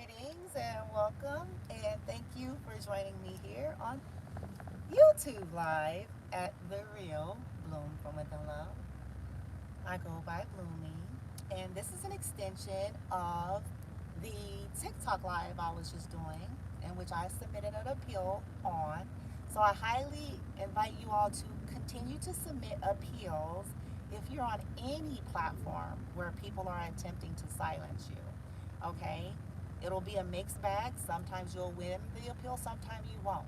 Greetings and welcome, and thank you for joining me here on YouTube Live at The Real Bloom from Within Love. I go by Bloomy, and this is an extension of the TikTok Live I was just doing, in which I submitted an appeal on. So I highly invite you all to continue to submit appeals if you're on any platform where people are attempting to silence you. Okay? It'll be a mixed bag. Sometimes you'll win the appeal, sometimes you won't.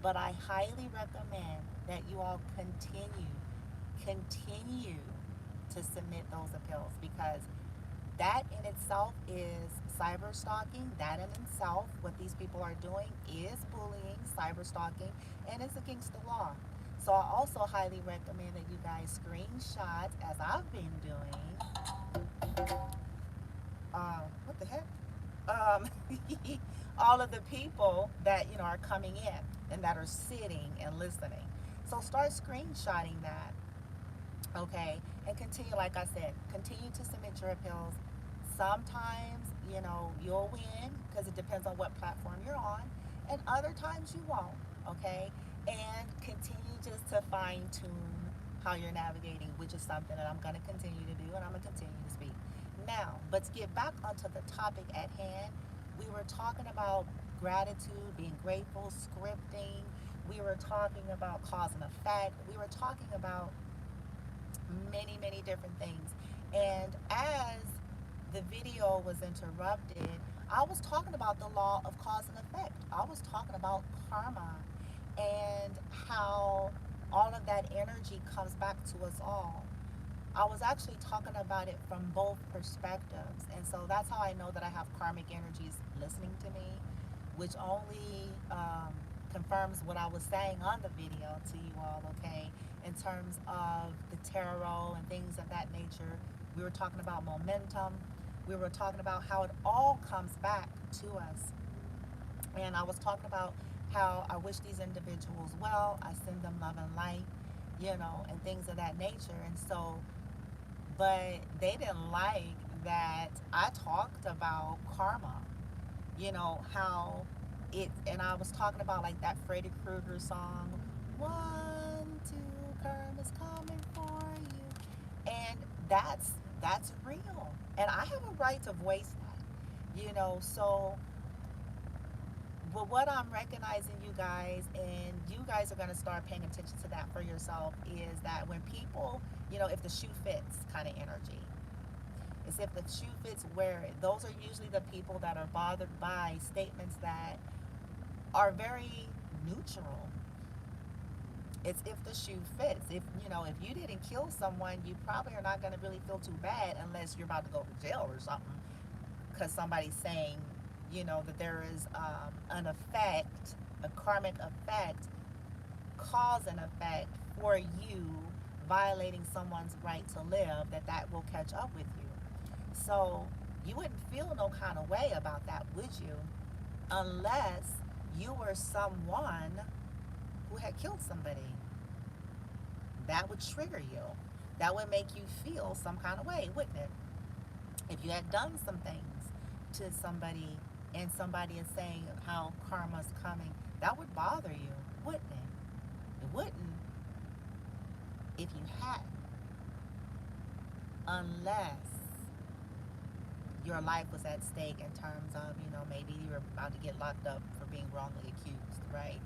But I highly recommend that you all continue to submit those appeals, because that in itself is cyber stalking. That in itself, what these people are doing is bullying, cyber stalking, and it's against the law. So I also highly recommend that you guys screenshot, as I've been doing, what the heck? Um, all of the people that are coming in and that are sitting and listening. So start screenshotting that, okay? And continue, like I said, continue to submit your appeals. Sometimes, you'll win because it depends on what platform you're on, and other times you won't, okay? And continue just to fine tune how you're navigating, which is something that I'm going to continue to do, and I'm going to continue to speak. Now, let's get back onto the topic at hand. We were talking about gratitude, being grateful, scripting. We were talking about cause and effect. We were talking about many, many different things. And as the video was interrupted, I was talking about the law of cause and effect. I was talking about karma and how all of that energy comes back to us all. I was actually talking about it from both perspectives. And so that's how I know that I have karmic energies listening to me, which only confirms what I was saying on the video to you all, okay? In terms of the tarot and things of that nature, we were talking about momentum. We were talking about how it all comes back to us. And I was talking about how I wish these individuals well. I send them love and light, and things of that nature. And so, but they didn't like that I talked about karma, how it, and I was talking about like that Freddy Krueger song, 1, 2, karma's coming for you. And that's real. And I have a right to voice that, so, but what I'm recognizing, you guys, and you guys are going to start paying attention to that for yourself, is that when people, if the shoe fits kind of energy, is if the shoe fits, wear it. Those are usually the people that are bothered by statements that are very neutral. It's if the shoe fits. If you didn't kill someone, you probably are not going to really feel too bad unless you're about to go to jail or something, because somebody's saying, that there is an effect, a karmic effect, cause and effect for you violating someone's right to live, that will catch up with you. So you wouldn't feel no kind of way about that, would you? Unless you were someone who had killed somebody. That would trigger you. That would make you feel some kind of way, wouldn't it? If you had done some things to somebody and somebody is saying how karma's coming, that would bother you, wouldn't it? It wouldn't if you hadn't. Unless your life was at stake in terms of, maybe you were about to get locked up for being wrongly accused, right?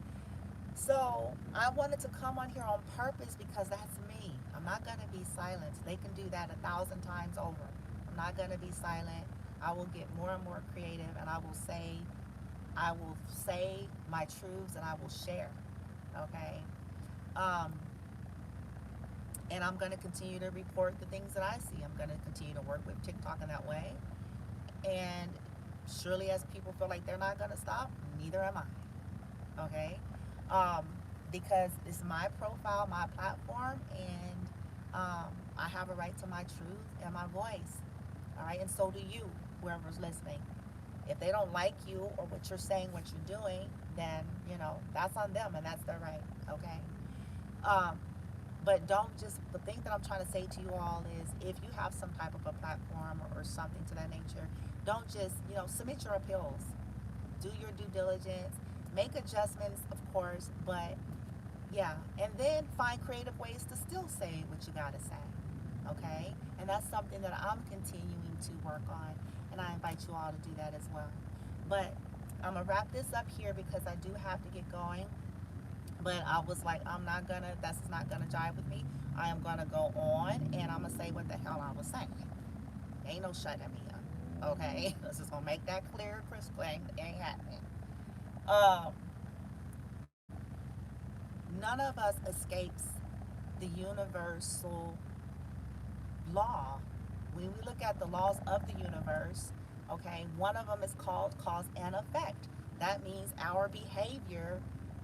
So I wanted to come on here on purpose because that's me. I'm not going to be silent. They can do that 1,000 times over. I'm not going to be silent. I will get more and more creative, and I will say my truths, and I will share, okay? And I'm going to continue to report the things that I see. I'm going to continue to work with TikTok in that way. And surely as people feel like they're not going to stop, neither am I, okay? Because it's my profile, my platform, and I have a right to my truth and my voice, all right? And so do you, whoever's listening. If they don't like you or what you're saying, what you're doing, then, that's on them and that's their right, okay? But the thing that I'm trying to say to you all is, if you have some type of a platform or something to that nature, Don't just, submit your appeals, do your due diligence, make adjustments, of course, but yeah, and then find creative ways to still say what you gotta say. Okay? And that's something that I'm continuing to work on, and I invite you all to do that as well. But I'm gonna wrap this up here because I do have to get going. But I was like, that's not gonna jive with me. I am gonna go on and I'm gonna say what the hell I was saying. Ain't no shutting me up. Okay? Let's just gonna make that clear, crystal. Ain't happening. Um, none of us escapes the universal law. When we look at the laws of the universe, okay, one of them is called cause and effect. That means our behavior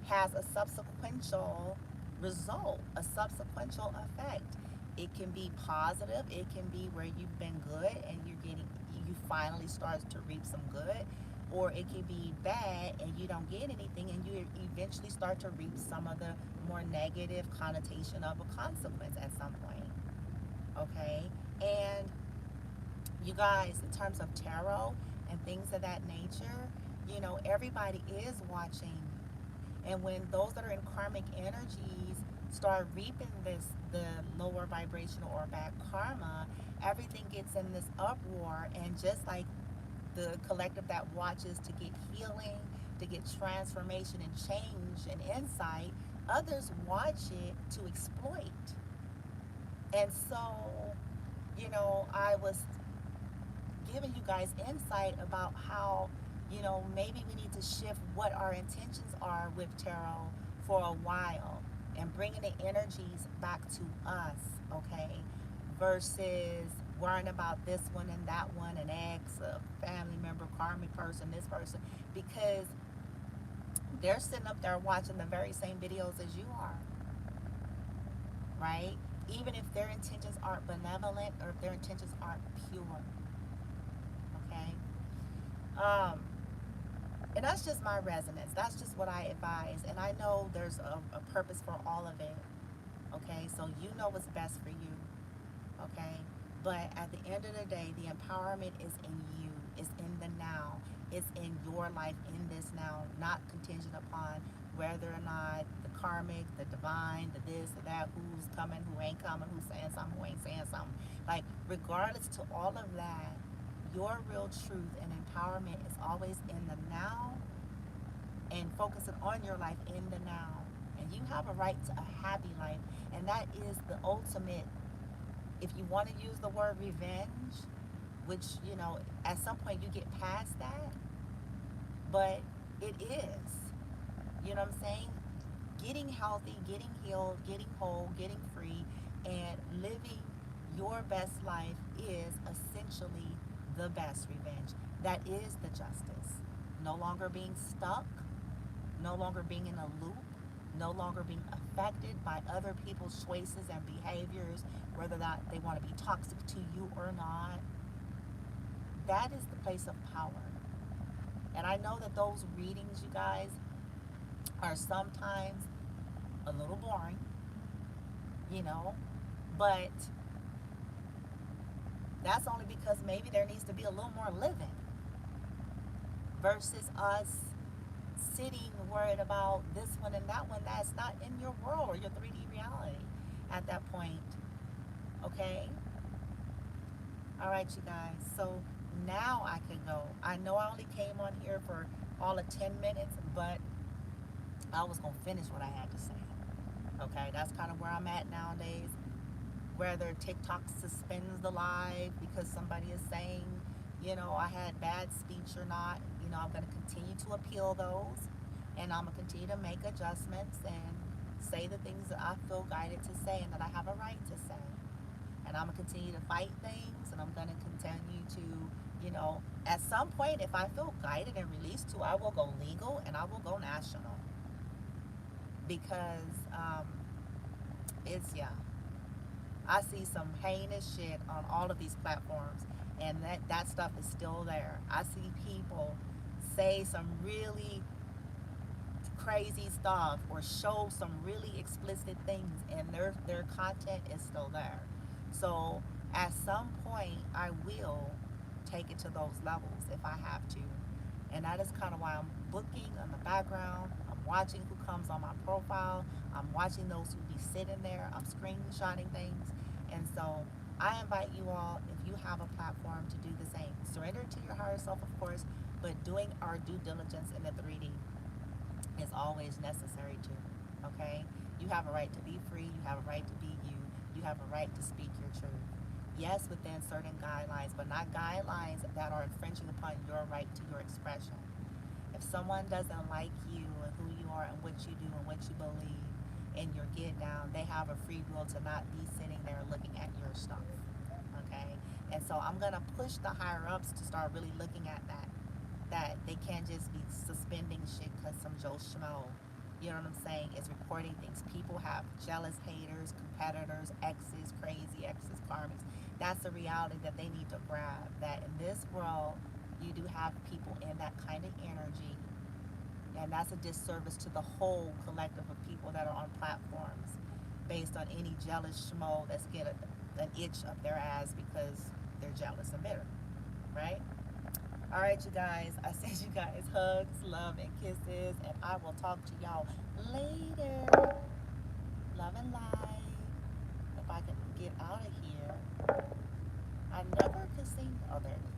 has a subsequential result, a subsequential effect. It can be positive, it can be where you've been good and you finally start to reap some good, or it can be bad and you don't get anything and you eventually start to reap some of the more negative connotation of a consequence at some point. Okay? And you guys, in terms of tarot and things of that nature, everybody is watching. And when those that are in karmic energies start reaping the lower vibrational or bad karma, everything gets in this uproar. And just like the collective that watches to get healing, to get transformation and change and insight, others watch it to exploit. And so, I was giving you guys insight about how, maybe we need to shift what our intentions are with tarot for a while and bringing the energies back to us, okay? Versus worrying about this one and that one, an ex, a family member, karmic person, this person, because they're sitting up there watching the very same videos as you are, right? Even if their intentions aren't benevolent or if their intentions aren't pure, okay? Um, and that's just my resonance. That's just what I advise. And I know there's a purpose for all of it, okay? So you know what's best for you, okay? But at the end of the day, the empowerment is in you, it's in the now, it's in your life in this now, not contingent upon whether or not the karmic, the divine, the this, the that, who's coming, who ain't coming, who's saying something, who ain't saying something. Like, regardless to all of that, your real truth and empowerment is always in the now and focusing on your life in the now. And you have a right to a happy life. And that is the ultimate, if you want to use the word revenge, which, at some point you get past that, but it is, what I'm saying? Getting healthy, getting healed, getting whole, getting free, and living your best life is essentially the best revenge. That is the justice. No longer being stuck, no longer being in a loop, no longer being affected by other people's choices and behaviors, whether that they want to be toxic to you or not. That is the place of power. And I know that those readings, you guys, are sometimes a little boring, you know, but that's only because maybe there needs to be a little more living versus us sitting worried about this one and that one that's not in your world or your 3D reality at that point. Okay? All right, you guys. So now I can go. I know I only came on here for all of 10 minutes, but I was going to finish what I had to say. Okay? That's kind of where I'm at nowadays. Whether TikTok suspends the live because somebody is saying, I had bad speech or not, I'm going to continue to appeal those, and I'm going to continue to make adjustments and say the things that I feel guided to say and that I have a right to say. And I'm going to continue to fight things, and I'm going to continue to, at some point, if I feel guided and released to, I will go legal and I will go national. Because yeah. I see some heinous shit on all of these platforms, and that stuff is still there. I see people say some really crazy stuff or show some really explicit things, and their content is still there. So at some point, I will take it to those levels if I have to. And that is kind of why I'm looking in the background. I'm watching who comes on my profile. I'm watching those who be sitting there. I'm screenshotting things. And so I invite you all, if you have a platform, to do the same. Surrender to your higher self, of course, but doing our due diligence in the 3D is always necessary too. Okay? You have a right to be free. You have a right to be you. You have a right to speak your truth. Yes, within certain guidelines, but not guidelines that are infringing upon your right to your expression. If someone doesn't like you and who you are and what you do and what you believe in your get down, they have a free will to not be sitting there looking at your stuff. Okay? And so I'm going to push the higher ups to start really looking at that. That they can't just be suspending shit because some Joe Schmo, you know what I'm saying, is recording things. People have jealous haters, competitors, exes, crazy exes, karmics. That's a reality that they need to grab. That in this world, you do have people in that kind of energy, and that's a disservice to the whole collective of people that are on platforms based on any jealous schmo that's getting an itch up their ass because they're jealous and bitter, right? All right, you guys, I send you guys hugs, love, and kisses, and I will talk to y'all later. Love and light. If I can get out of here, I never could see. Oh, there it is.